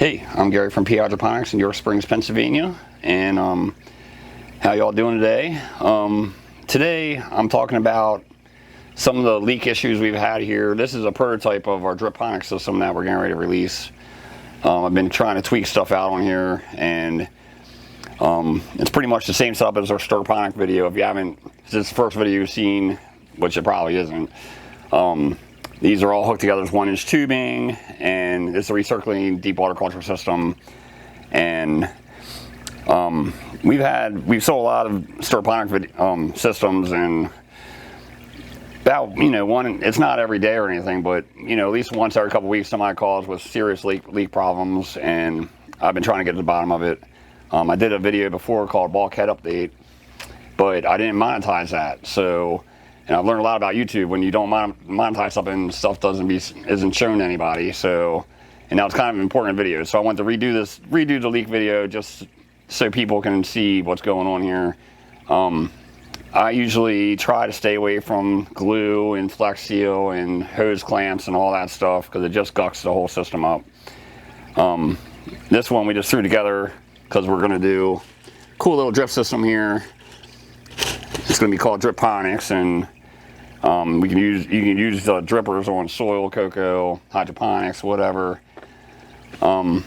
Hey, I'm Gary from Hydroponics in York Springs, Pennsylvania, and how y'all doing today? Today I'm talking about some of the leak issues we've had here. This is a prototype of our Hydroponics system that we're getting ready to release. I've been trying to tweak stuff out on here, and it's pretty much the same setup as our Hydroponic video. If you haven't, this is the first video you've seen, which it probably isn't. These are all hooked together as 1-inch tubing, and it's a recirculating deep water culture system. And we've sold a lot of Hydroponic systems, and about, it's not every day or anything, but at least once every couple weeks somebody calls with serious leak problems, and I've been trying to get to the bottom of it. I did a video before called Bulkhead Update, but I didn't monetize that. So, and I've learned a lot about YouTube. When you don't monetize something, stuff isn't shown to anybody. So, and that was kind of an important video. So I wanted to redo the leak video just so people can see what's going on here. I usually try to stay away from glue and Flex Seal and hose clamps and all that stuff because it just gucks the whole system up. This one we just threw together because we're going to do a cool little drip system here. It's going to be called Hydroponics, and you can use drippers on soil, cocoa, hydroponics, whatever. One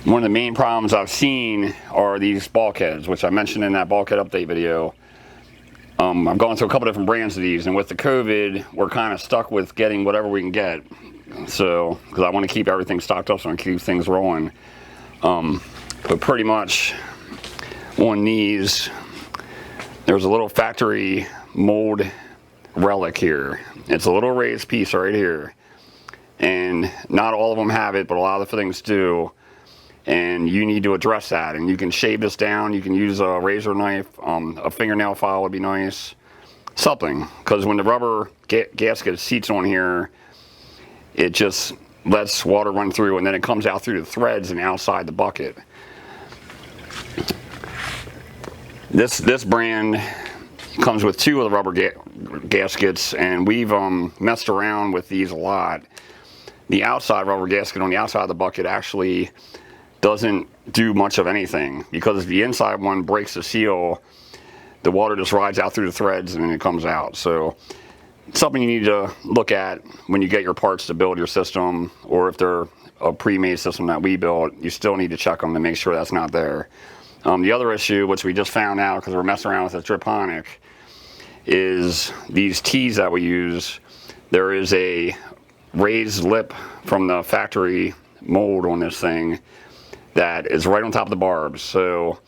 of the main problems I've seen are these bulkheads, which I mentioned in that bulkhead update video. I've gone through a couple different brands of these, and with the COVID, we're kind of stuck with getting whatever we can get. So, because I want to keep everything stocked up so I can keep things rolling. But pretty much on these, there's a little factory mold relic here. It's a little raised piece right here, and not all of them have it, but a lot of the things do, and you need to address that. And you can shave this down. You can use a razor knife, a fingernail file would be nice, something, because when the rubber gasket seats on here, it just lets water run through, and then it comes out through the threads and outside the bucket. This brand comes with 2 of the rubber gaskets, and we've messed around with these a lot. The outside rubber gasket on the outside of the bucket actually doesn't do much of anything, because if the inside one breaks the seal, the water just rides out through the threads and then it comes out. So it's something you need to look at when you get your parts to build your system, or if they're a pre-made system that we built, you still need to check them to make sure that's not there. The other issue, which we just found out because we're messing around with the Hydroponic, is these tees that we use. There is a raised lip from the factory mold on this thing that is right on top of the barbs. So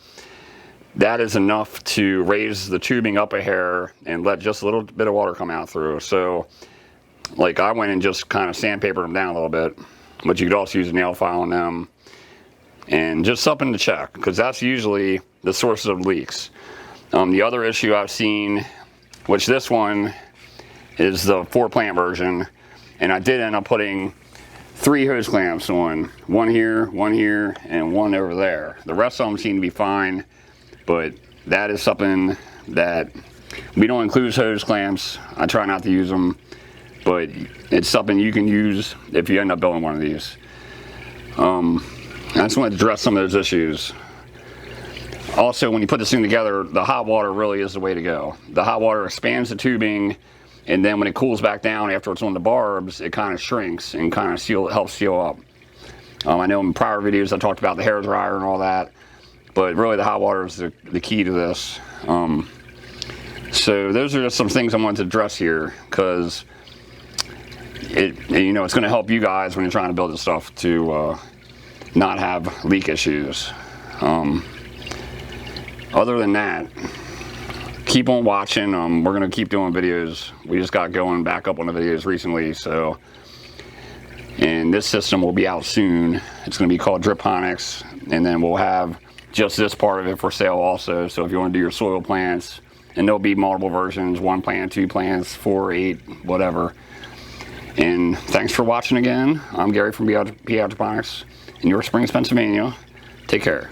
that is enough to raise the tubing up a hair and let just a little bit of water come out through. So, like, I went and just kind of sandpapered them down a little bit, but you could also use a nail file on them. And just something to check, because that's usually the sources of leaks. The other issue I've seen, which this one is the 4-plant version, and I did end up putting 3 hose clamps on. One here, and one over there. The rest of them seem to be fine, but that is something that we don't include hose clamps. I try not to use them, but it's something you can use if you end up building one of these. I just wanted to address some of those issues. Also, when you put this thing together, the hot water really is the way to go. The hot water expands the tubing, and then when it cools back down after it's on the barbs, it kind of shrinks and kind of helps seal up. I know in prior videos I talked about the hair dryer and all that, but really the hot water is the key to this. So those are just some things I wanted to address here, because it's going to help you guys when you're trying to build this stuff to not have leak issues. Other than that, keep on watching. We're going to keep doing videos. We just got going back up on the videos recently, so, and this system will be out soon. It's going to be called Hydroponics, and then we'll have just this part of it for sale also. So if you want to do your soil plants, and there'll be multiple versions, 1 plant, 2 plants, 4, 8, whatever. And thanks for watching again. I'm Gary from Hydroponics in York Springs, Pennsylvania. Take care.